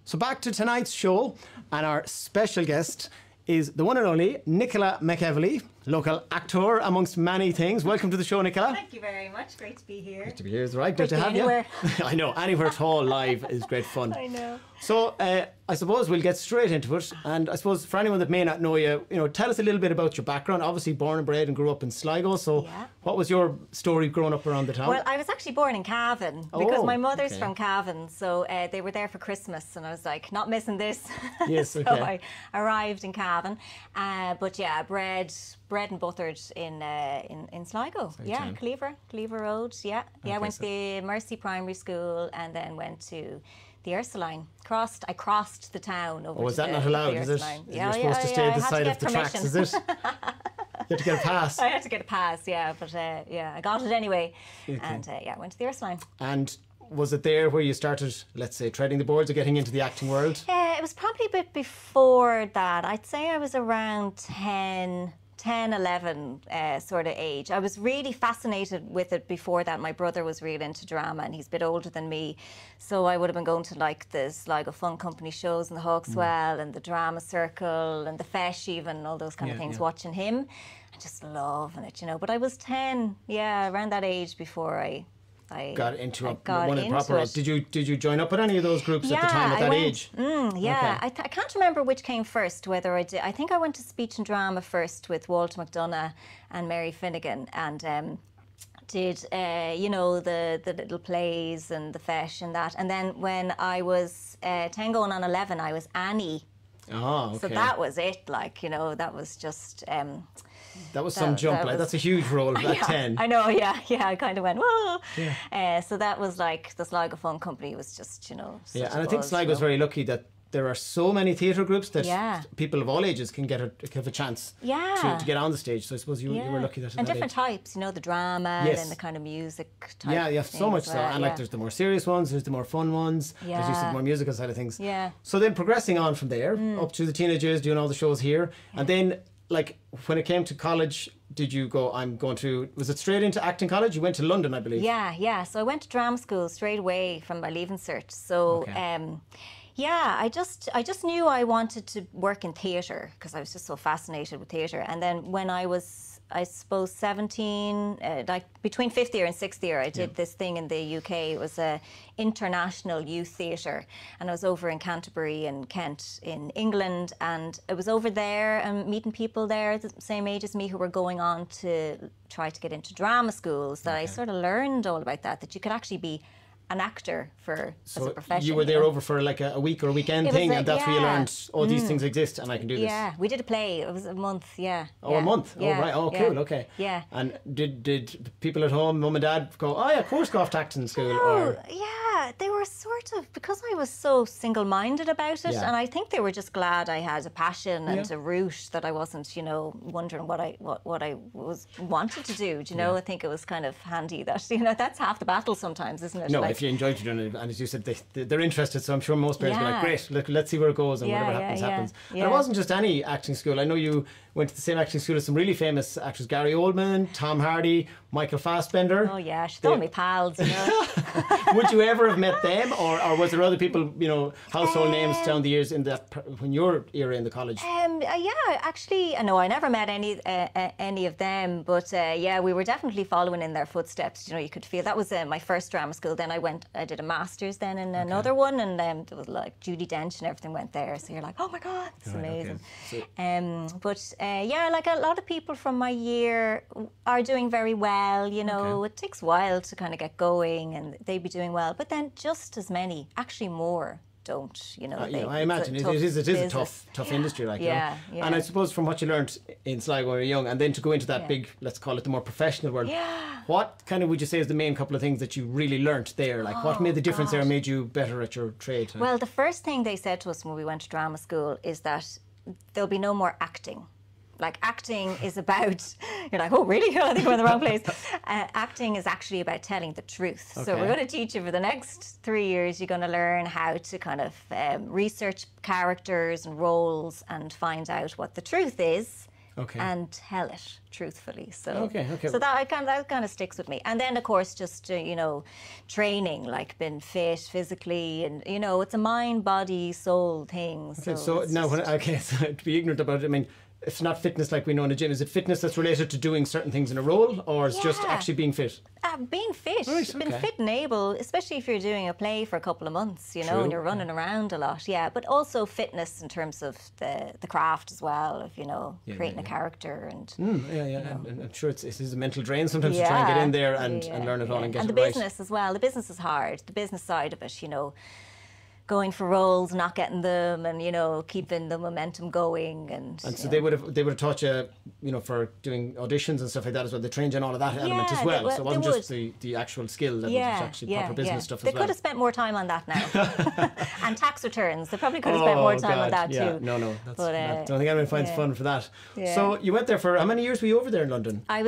So back to tonight's show, and our special guest is the one and only Nichola MacEvilly, local actor amongst many things. Welcome to the show, Nichola. Thank you very much. Great to be here. Great to be here. It's right. Good to have anywhere. You. I know. Anywhere at all live is great fun. I know. So I suppose we'll get straight into it. And I suppose for anyone that may not know you, tell us a little bit about your background. Obviously born and bred and grew up in Sligo. So what was your story growing up around the town? Well, I was actually born in Cavan because my mother's from Cavan. So they were there for Christmas and I was like, not missing this. Yes, okay. So I arrived in Cavan. But yeah, bred and buttered in Sligo. Yeah, Cleaver Road. Yeah. Yeah, went to the Mercy Primary School and then went to the Ursuline. I crossed the town over was to that not allowed, is it? You're supposed to stay at the side of the tracks, is it? You had to get a pass. I had to get a pass, yeah, but I got it anyway. Okay. And went to the Ursuline. And was it there where you started, let's say, treading the boards or getting into the acting world? It was probably a bit before that. I'd say I was around 10, 11 sort of age. I was really fascinated with it before that. My brother was really into drama and he's a bit older than me. So I would have been going to like the Sligo Fun Company shows and the Hawkswell and the Drama Circle and the Fesh even, all those kind of things, watching him and just loving it, But I was 10, around that age before I got into one of the proper. Did you join up with any of those groups at the time at that age? Okay. I can't remember which came first. Whether I did, I think I went to speech and drama first with Walter McDonough and Mary Finnegan, and did the little plays and the Fesh and that. And then when I was 10 going on 11, I was Annie. Oh, okay. So that was it. That was just. That was some jump, that's a huge role at 10. I know, I kind of went, whoa. Yeah. So that was like, the Sligo Fun Company was just, and I think Sligo's very lucky that there are so many theatre groups that people of all ages can have a chance to get on the stage. So I suppose you were lucky that. And different types, the drama and the kind of music type. Yeah, so much so. And there's the more serious ones, there's the more fun ones, there's just the more musical side of things. Yeah. So then progressing on from there, up to the teenage years, doing all the shows here, and then when it came to college, did you go, was it straight into acting college? You went to London, I believe. Yeah. So I went to drama school straight away from my leaving cert. So, I just knew I wanted to work in theatre because I was just so fascinated with theatre. And then when I was, I suppose, 17, between 5th year and 6th year, I did this thing in the UK. It was a international youth theatre, and I was over in Canterbury and Kent in England, and I was over there and meeting people there the same age as me who were going on to try to get into drama schools. That I sort of learned all about that you could actually be an actor as a profession. You were there over for like a week or a weekend thing, and that's where you learned, these things exist and I can do this. Yeah, we did a play. It was a month, a month? Oh, right. Oh, cool, okay. Yeah. And did people at home, mum and dad, go, of course, go off to acting school? They were sort of, because I was so single-minded about it, and I think they were just glad I had a passion and a route, that I wasn't, wondering what I wanted to do. I think it was kind of handy that, that's half the battle sometimes, isn't it? No, if you enjoyed doing it, and as you said, they're interested, so I'm sure most parents were like, great, let's see where it goes, and whatever happens. And it wasn't just any acting school. I know you went to the same acting school as some really famous actors, Gary Oldman, Tom Hardy, Michael Fassbender. Oh yeah, they're all my pals, Would you ever have met them, or was there other people, household names down the years when your era in the college? Actually, no, I never met any of them, but we were definitely following in their footsteps. You could feel that was my first drama school. Then I did a master's then in another one, and there was like Judi Dench and everything went there. So you're like, oh my God, it's amazing. Okay. So, like a lot of people from my year are doing very well. It takes a while to kind of get going, and they'd be doing well. But then just as many, actually more, don't. I imagine it is a tough industry, And I suppose from what you learned in Sligo when you were young, and then to go into that big, let's call it the more professional world. What kind of would you say is the main couple of things that you really learnt there? Like what made the difference there and made you better at your trade? Well, the first thing they said to us when we went to drama school is that there'll be no more acting. Like acting is about, you're like, oh really? I think we're in the wrong place. Acting is actually about telling the truth. So we're going to teach you for the next 3 years, you're going to learn how to kind of research characters and roles and find out what the truth is. and tell it truthfully. So okay. So that kind of sticks with me. And then of course just you know, training, like being fit physically, and you know, it's a mind, body, soul thing. Okay, so now so to be ignorant about it, I mean, it's not fitness like we know in the gym. Is it fitness that's related to doing certain things in a role, or it's just actually being fit? Being fit, being fit and able, especially if you're doing a play for a couple of months, you know, and you're running around a lot. Yeah, but also fitness in terms of the craft as well, of, you know, creating a character and. And I'm sure it is a mental drain sometimes to try and get in there and learn it all and get it right. And the business as well. The business is hard. The business side of it, you know. Going for roles, not getting them, and you know, keeping the momentum going, and so they would have taught you, you know, for doing auditions and stuff like that as well. They trained you in all of that element as well. So it wasn't just the actual skill, that was actually proper business stuff as well. They could have spent more time on that now, and tax returns. They probably could have spent more time on that too. No, that's, I don't think anyone finds fun for that. So you went there for how many years were you over there in London? I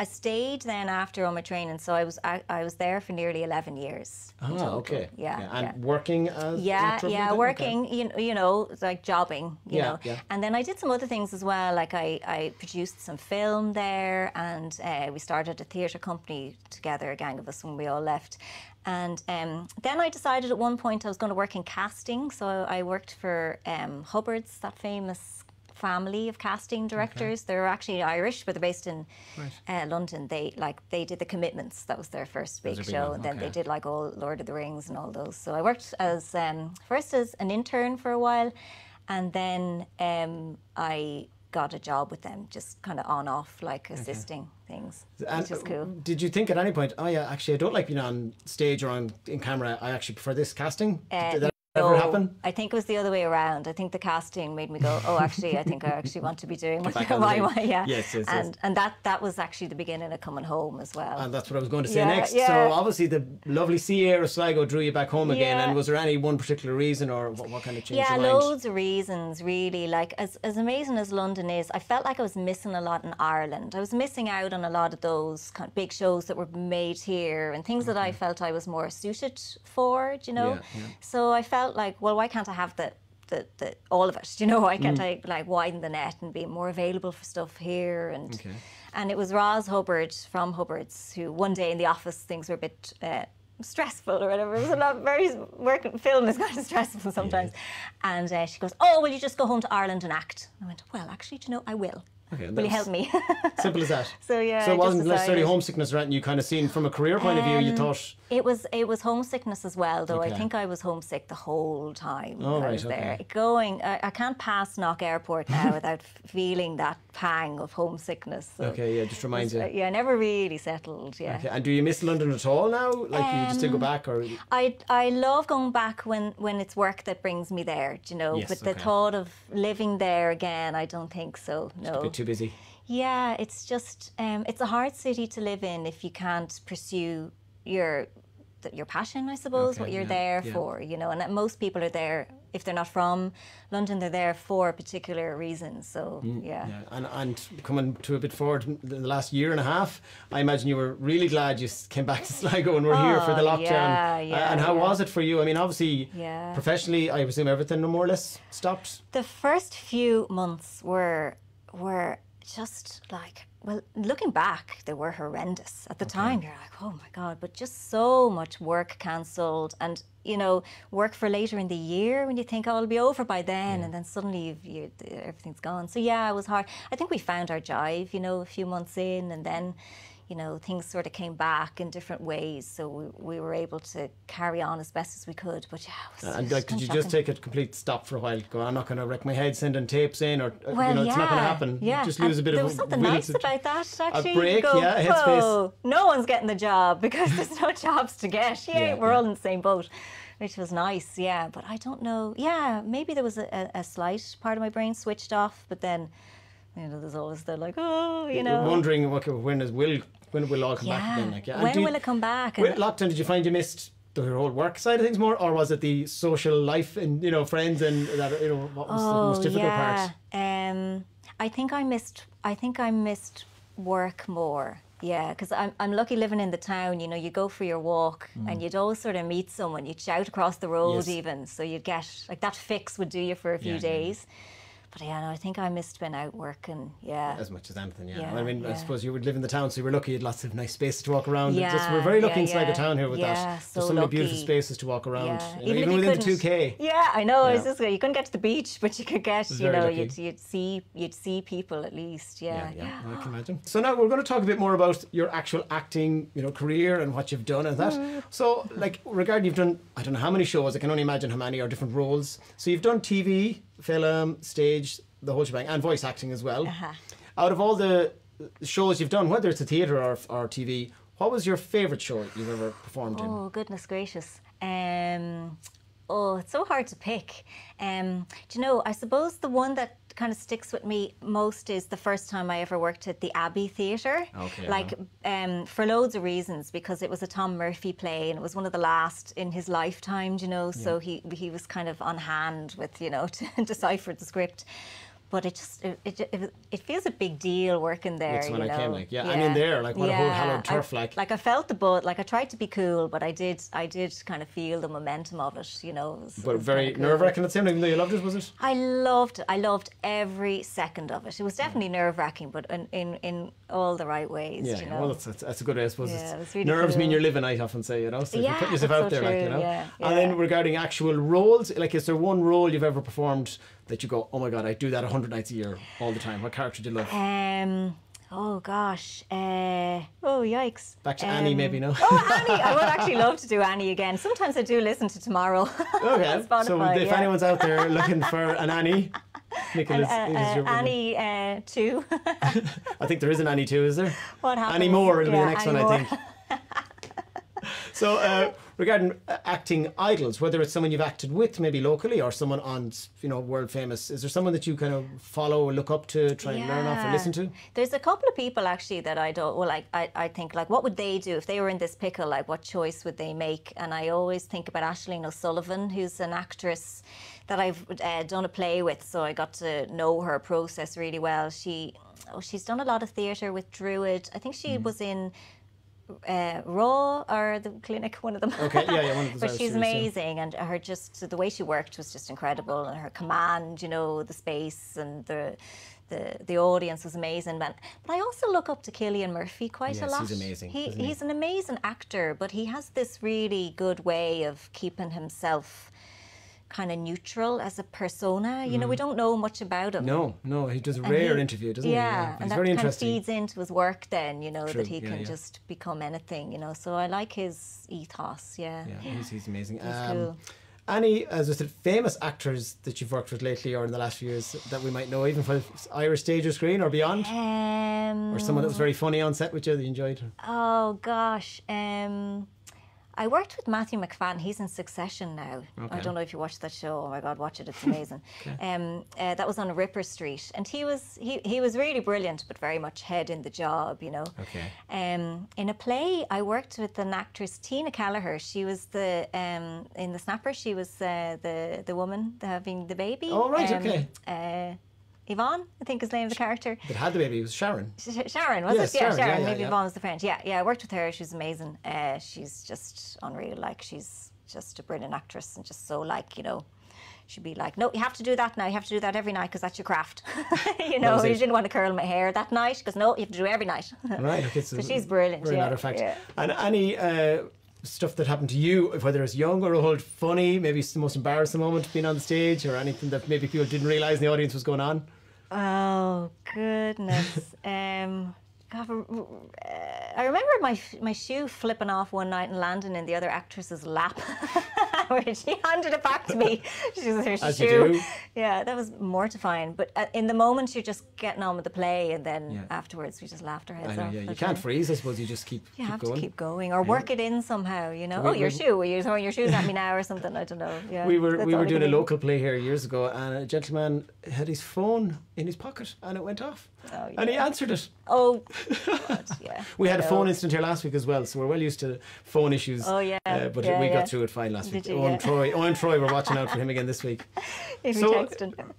stayed then after all my training, so I was there for nearly 11 years. Okay. And working as working, you know, like jobbing, you know. And then I did some other things as well, like I produced some film there, and we started a theatre company together, a gang of us, when we all left. And then I decided at one point I was going to work in casting, so I worked for Hubbard's, that famous family of casting directors. They're actually Irish, but they're based in London. They did The Commitments. That was their first big show, and then they did like all Lord of the Rings and all those. So I worked as first as an intern for a while, and then I got a job with them, just kind of on off, like assisting things, which is cool. Did you think at any point, oh yeah, actually I don't like being on stage or in camera, I actually prefer this casting? Did that ever happen? I think it was the other way around. I think the casting made me go, oh, actually, I think I actually want to be doing Yes. And that was actually the beginning of coming home as well. And that's what I was going to say next. So obviously the lovely sea air of Sligo drew you back home again. And was there any one particular reason, or what kind of changed your mind? Loads of reasons, really. Like as amazing as London is, I felt like I was missing a lot in Ireland. I was missing out on a lot of those kind of big shows that were made here and things that I felt I was more suited for, you know. So I felt like, well, why can't I have the all of it, you know? Why can't I like widen the net and be more available for stuff here? And it was Roz Hubbard from Hubbard's who one day in the office things were a bit stressful or whatever. It was a lot working film is kind of stressful sometimes. And she goes, oh, will you just go home to Ireland and act? I went, well, actually, do you know, I will. Will you help me? Simple as that. So so it wasn't necessarily homesickness or anything. You kind of seen from a career point of view, you thought it was homesickness as well, though. I think I was homesick the whole time I was there. I can't pass Knock Airport now without feeling that pang of homesickness. So just reminds you. I never really settled. And do you miss London at all now? Like you just still go back, or? I love going back when it's work that brings me there. You know, but the thought of living there again, I don't think so. No. It's a bit too busy. Yeah, it's just it's a hard city to live in if you can't pursue your passion, I suppose, what you're there for, you know. And most people are there, if they're not from London, they're there for a particular reason. So and coming to a bit forward, the last year and a half, I imagine you were really glad you came back to Sligo and were here for the lockdown. And how was it for you? I mean, obviously, professionally, I presume everything more or less stopped. The first few months were just like, well, looking back, they were horrendous. At the time, you're like, oh my God, but just so much work cancelled, and, you know, work for later in the year when you think, oh, it'll be over by then, and then suddenly everything's gone. So yeah, it was hard. I think we found our jive, you know, a few months in, and then, you know, things sort of came back in different ways, so we were able to carry on as best as we could. But and like, did you just take a complete stop for a while? Go, I'm not going to wreck my head sending tapes in, or you know, it's not going to happen. Just lose a bit of. There was something nice about that, actually. A break, headspace. No one's getting the job because there's no jobs to get. We're all in the same boat, which was nice. But I don't know. Maybe there was a slight part of my brain switched off, but then, you know, there's always the like, oh, you know. You're wondering when it will all come back again. Like, when will it come back? With lockdown, did you find you missed the whole work side of things more, or was it the social life and, you know, friends and that, you know, what was the most difficult part? I think I missed work more. Yeah, because I'm lucky living in the town. You know, you go for your walk and you'd always sort of meet someone. You'd shout across the road even, so you'd get like that fix would do you for a few days. But yeah, no, I think I missed being out working, As much as anything, I mean, I suppose you would live in the town, so you were lucky you had lots of nice spaces to walk around. We're very lucky in Sligo town here with that. So there's so many beautiful spaces to walk around, even within the 2K. Yeah, I know. It's just, you couldn't get to the beach, but you could get, you'd see people at least. Yeah, I can imagine. So now we're going to talk a bit more about your actual acting, career and what you've done and that. So, like, regarding you've done, I don't know how many shows. I can only imagine how many are different roles. So you've done TV, film, stage, the whole shebang, and voice acting as well. Out of all the shows you've done, whether it's a theatre or TV, what was your favourite show you've ever performed in? Oh, goodness gracious. It's so hard to pick. Do you know, I suppose the one that kind of sticks with me most is the first time I ever worked at the Abbey Theatre. For loads of reasons, because it was a Tom Murphy play and it was one of the last in his lifetime, so he was kind of on hand with, to decipher the script. But it feels a big deal working there. That's when I came, and in there, what a whole hallowed turf, I felt the buzz, I tried to be cool, but I did kind of feel the momentum of it, But very nerve-wracking at the same time, even though you loved it, was it? I loved every second of it. It was definitely nerve-wracking, but in all the right ways, well, that's a good way, I suppose. Yeah, it was really nerves cool. mean you're living, I often say, so you put yourself out there, true. And then regarding actual roles, is there one role you've ever performed that you go, oh my God, I do that 100 nights a year all the time? What character do you love? Oh gosh. Yikes. Back to Annie, maybe, no? Oh, Annie. I would actually love to do Annie again. Sometimes I do listen to Tomorrow. Okay. So if anyone's out there looking for an Annie, Nichola, is your Annie 2. I think there is an Annie 2, is there? What happened? Annie Moore will be the next one, I think. So, regarding acting idols, whether it's someone you've acted with, maybe locally, or someone on, world famous, is there someone that you kind of follow or look up to, try and learn off or listen to? There's a couple of people actually that I don't. Well, I think what would they do if they were in this pickle? What choice would they make? And I always think about Aisling O'Sullivan, who's an actress that I've done a play with, so I got to know her process really well. She's done a lot of theatre with Druid. I think she was in Raw or the Clinic, one of them. Okay, one of those. But she's amazing, and her the way she worked was just incredible, and her command, the space and the audience was amazing. But I also look up to Cillian Murphy quite a lot. He's amazing. He's an amazing actor, but he has this really good way of keeping himself kind of neutral as a persona. We don't know much about him. No, he does a rare interview, doesn't he? Yeah, and that very kind of feeds into his work then, True. that he can just become anything, So I like his ethos, Yeah, he's amazing. He's cool. Any, as I said, famous actors that you've worked with lately or in the last few years that we might know, even for Irish stage or screen or beyond? Or someone that was very funny on set with you that you enjoyed? Oh, gosh. I worked with Matthew McFadden. He's in Succession now. Okay. I don't know if you watched that show. Oh my God, watch it! It's amazing. That was on Ripper Street, and he was really brilliant, but very much head in the job, Okay. In a play, I worked with an actress, Tina Callagher. She was in the Snapper. She was the woman having the baby. Oh right, okay. Yvonne, I think is the name of the character. That had the baby, it was Sharon. Sharon, was it? Yeah, Sharon. Maybe yeah. Yvonne was the French. Yeah, I worked with her. She's amazing. She's just unreal. She's just a brilliant actress, and just so she'd be like, no, you have to do that now. You have to do that every night because that's your craft. You didn't want to curl my hair that night because no, you have to do it every night. Right. Okay, so she's brilliant. Very matter of fact. Yeah. And any stuff that happened to you, whether it's young or old, funny, maybe it's the most embarrassing moment being on the stage, or anything that maybe people didn't realise in the audience was going on? Oh goodness! God, I remember my shoe flipping off one night and landing in the other actress's lap, where she handed it back to me. She was her As shoe. You do. Yeah, that was mortifying. But in the moment, you're just getting on with the play, and then afterwards, we just laughed our heads off. Yeah. You can't freeze. I suppose you just keep you have going. to keep going, or work it in somehow. Your shoe. Are you throwing your shoes at me now or something? I don't know. Yeah. We were doing a local play here years ago, and a gentleman had his phone in his pocket, and it went off. Oh, yeah. And he answered it. Oh, God, yeah. We had a phone incident here last week as well, so we're well used to phone issues. Oh, yeah. But we got through it fine last week. Owen Troy, we're watching out for him again this week. So,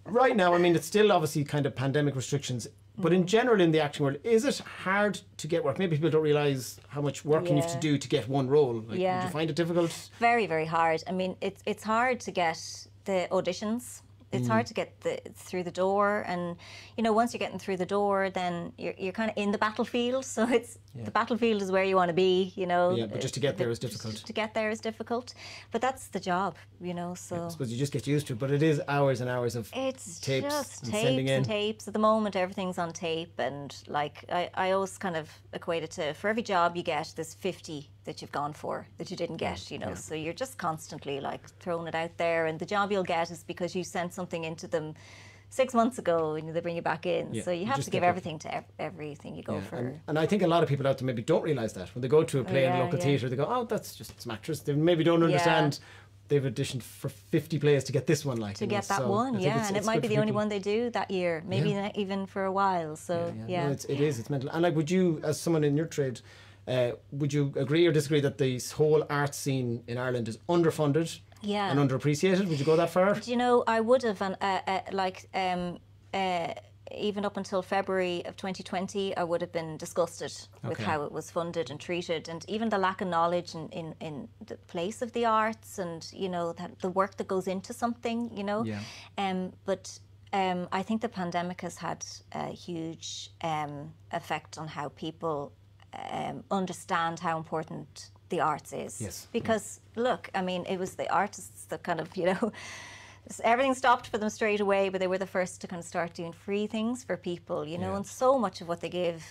right now, I mean, it's still obviously kind of pandemic restrictions, but in general in the acting world, is it hard to get work? Maybe people don't realise how much work you have to do to get one role. Would you find it difficult? Very, very hard. I mean, it's hard to get the auditions. It's hard to get through the door, and you know, once you're getting through the door, then you're kind of in the battlefield. So it's the battlefield is where you want to be, you know. Yeah, but just to get there is difficult. To get there is difficult, but that's the job, you know. So I suppose you just get used to it, but it is hours and hours of it's tapes just and tapes sending in. and tapes. At the moment, everything's on tape, and like I always kind of equate it to, for every job you get, there's 50 that you've gone for that you didn't get, you know. So you're just constantly like throwing it out there, and the job you'll get is because you sent something into them 6 months ago and they bring you back in. So you have to give everything to everything you go for. And I think a lot of people out there maybe don't realise that. When they go to a play in a local theatre, they go, oh, that's just some actors. They maybe don't understand they've auditioned for 50 plays to get this one. Like, to get that one, and it might be the only one they do that year, maybe not even for a while. So, No, it is, it's mental. And like, would you, as someone in your trade, would you agree or disagree that the whole art scene in Ireland is underfunded and underappreciated? Would you go that far? Do you know, I would have, even up until February of 2020, I would have been disgusted with how it was funded and treated, and even the lack of knowledge in the place of the arts, and you know, that the work that goes into something, you know. But I think the pandemic has had a huge effect on how people understand how important the arts is. Yes. Because look, I mean, it was the artists that kind of, you know, everything stopped for them straight away, but they were the first to kind of start doing free things for people, you know, and so much of what they give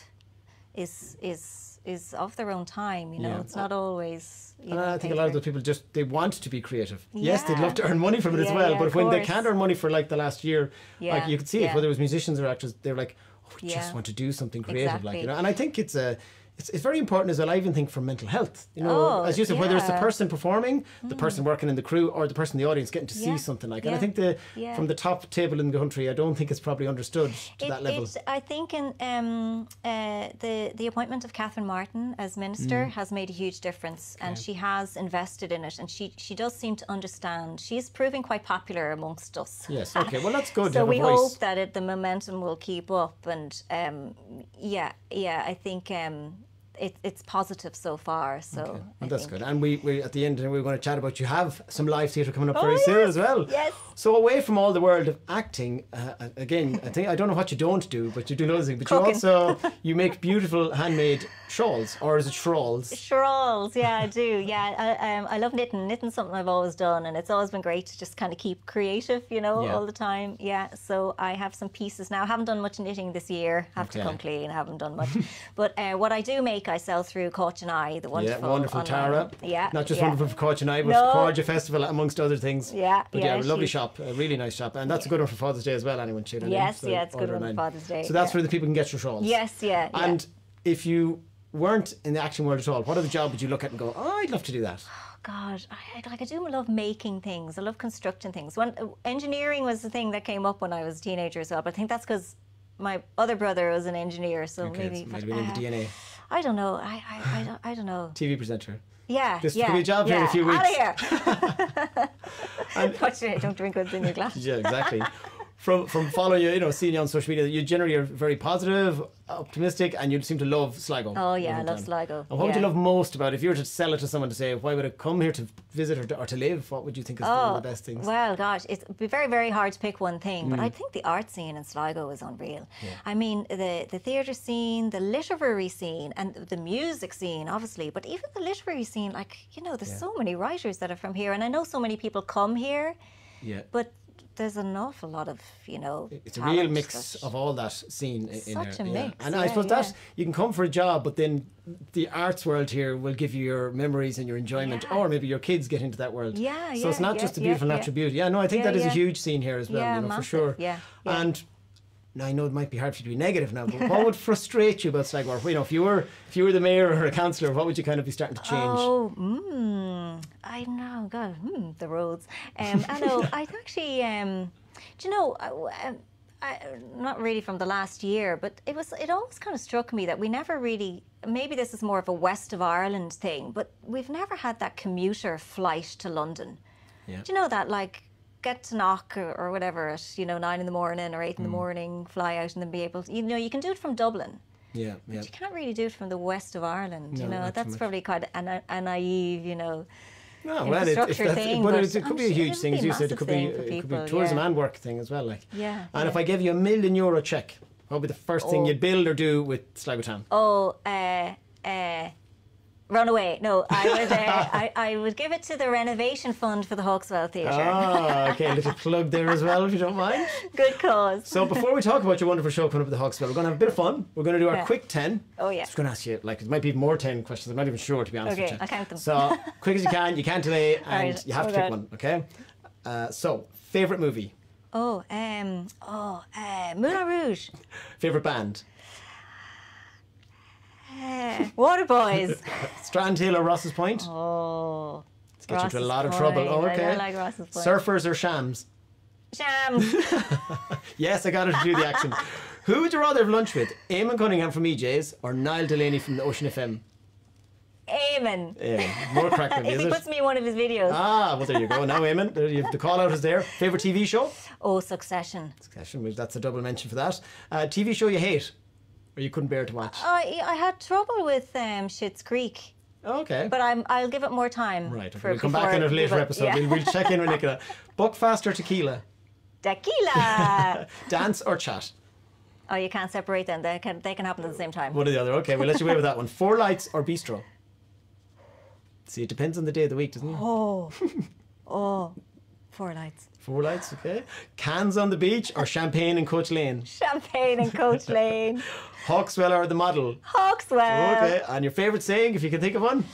is of their own time, you know. It's not always, you know, I think a lot of those people just, they want to be creative. Yes, they'd love to earn money from it as well, but when they can't earn money for like the last year, like you could see it, whether it was musicians or actors, they're like, oh, we just want to do something creative, like, you know. And I think it's very important as well, I even think, for mental health. You know, as you said, whether it's the person performing, the person working in the crew, or the person in the audience getting to see something like. And I think from the top table in the country, I don't think it's probably understood to that level. I think in the appointment of Catherine Martin as minister has made a huge difference, and she has invested in it, and she does seem to understand. She's proving quite popular amongst us. Yes, okay, well that's good. So we hope that the momentum will keep up, and I think it's positive so far. So well, that's good. And we at the end we're going to chat about, you have some live theatre coming up very soon as well. Yes. So away from all the world of acting, again, I don't know what you don't do, but you do another thing. But Cooking. you make beautiful handmade shawls, or is it shawls? Shawls, yeah, I do. Yeah, I love knitting. Knitting's something I've always done, and it's always been great to just kind of keep creative, you know, all the time. Yeah, so I have some pieces now. I haven't done much knitting this year. Have to come clean. I haven't done much. But what I do make, I sell through Coach and I, the wonderful Tara. Yeah, not just wonderful for Coach and I, but for Corja Festival, amongst other things. Yeah, but a lovely shop, a really nice shop, and that's a good one for Father's Day as well. Anyone tuning in? Yes, it's a good one for Father's Day. So that's where the people can get your shawls. Yes, And if you weren't in the acting world at all, what other job would you look at and go, oh, I'd love to do that? Oh God, I do love making things. I love constructing things. Engineering was the thing that came up when I was a teenager as well, but I think that's because my other brother was an engineer, so maybe in the DNA. I don't know. I don't know. TV presenter. Yeah, this could be a job here in a few weeks. Out of here! Don't drink what's in your glass. Yeah, exactly. From following you, you know, seeing you on social media, you generally are very positive, optimistic, and you seem to love Sligo. Oh yeah, I love Sligo. And what would you love most about it? If you were to sell it to someone to say, why would I come here to visit or to live? What would you think is one of the best things? Well, gosh, it'd be very, very hard to pick one thing, but I think the art scene in Sligo is unreal. Yeah. I mean, the theatre scene, the literary scene, and the music scene, obviously, but even the literary scene, like, you know, there's so many writers that are from here, and I know so many people come here, but there's an awful lot of, you know, it's a real mix of all that scene in such there. A mix. And I suppose that you can come for a job, but then the arts world here will give you your memories and your enjoyment, or maybe your kids get into that world. So it's not just the beautiful natural beauty. Yeah, no, I think that is a huge scene here as well, you know, for sure. And now, I know it might be hard for you to be negative now, but what would frustrate you about Sligo? Or, you know, if you were the mayor or a councillor, what would you kind of be starting to change? I know, God, the roads. I know, I'd actually, do you know, not really from the last year, but it always kind of struck me that we never really, maybe this is more of a West of Ireland thing, but we've never had that commuter flight to London. Do you know that, like, get to Knock or whatever at, you know, 9 in the morning or 8 in the morning, fly out and then be able to, you know, you can do it from Dublin. But you can't really do it from the west of Ireland, you know. That's probably quite a naive, you know, infrastructure thing. But it could be a huge thing, as you said. It could be tourism and work thing as well. Like. Yeah. And if I gave you €1 million check, what would be the first thing you'd build or do with Sligo Town? Run away. No, I would give it to the renovation fund for the Hawkswell Theatre. Ah, okay, a little plug there as well, if you don't mind. Good cause. So before we talk about your wonderful show coming up at the Hawkswell, we're going to have a bit of fun. We're going to do our quick 10. Oh, yeah. So we're going to ask you, like, it might be more 10 questions. I'm not even sure, to be honest with you. Okay, I'll count them. So, quick as you can't delay, and you have to pick one, okay? So, favourite movie? Moulin Rouge. Favourite band? Waterboys. Strand Hill or Ross's Point? Let's get you into a lot of trouble. Oh, okay. I don't like Ross's Point. Surfers or shams? Shams. Yes, I got it to do the accent. Who would you rather have lunch with? Eamon Cunningham from EJ's or Niall Delaney from the Ocean FM? Eamon. Yeah, more crack with if he puts me in one of his videos. Ah, well, there you go. Now, Eamon, the call out is there. Favourite TV show? Succession. Succession, that's a double mention for that. TV show you hate or you couldn't bear to watch? I had trouble with Schitt's Creek. Okay. But I'll give it more time. Right, okay. We'll come back in a later episode. Yeah. We'll check in with Nichola. Buckfast or tequila? Tequila. Dance or chat? Oh, you can't separate them. They can happen at the same time. One or the other. Okay, we'll let you away with that one. Four Lights or Bistro? See, it depends on the day of the week, doesn't it? Four Lights. Four Lights, okay. Cans on the beach or champagne in Coach Lane? Champagne in Coach Lane. Hawkswell or the model? Hawkswell. Okay, and your favourite saying, if you can think of one?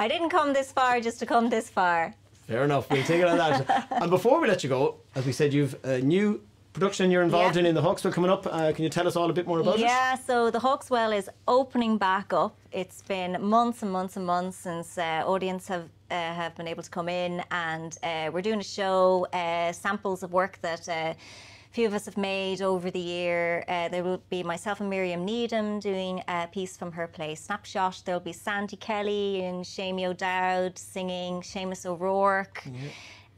I didn't come this far just to come this far. Fair enough, we'll take it on that. And before we let you go, as we said, you've a new production you're involved in the Hawkswell coming up. Can you tell us all a bit more about it? Yeah, so the Hawkswell is opening back up. It's been months and months and months since audience have been able to come in, and we're doing a show, samples of work that a few of us have made over the year. There will be myself and Miriam Needham doing a piece from her play Snapshot. There'll be Sandy Kelly and Shamie O'Dowd singing, Seamus O'Rourke.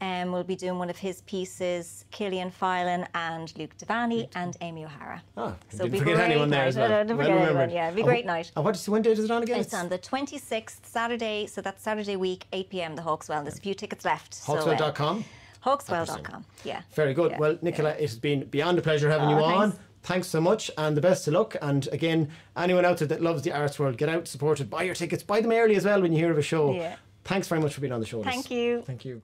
We'll be doing one of his pieces, Killian Phelan and Luke Devaney and Amy O'Hara. So didn't forget anyone there as well. Don't forget anyone, yeah. It'll be a great night. And when day is it on again? It's on the 26th, Saturday, so that's Saturday week, 8 p.m, the Hawkswell. There's a few tickets left. Hawkswell.com? Hawkswell.com, yeah. Very good. Yeah. Well, Nichola, it has been beyond a pleasure having you on. Thanks so much, and the best of luck. And again, anyone out there that loves the arts world, get out, support it, buy your tickets, buy them early as well when you hear of a show. Yeah. Thanks very much for being on the show. Thank you. Thank you.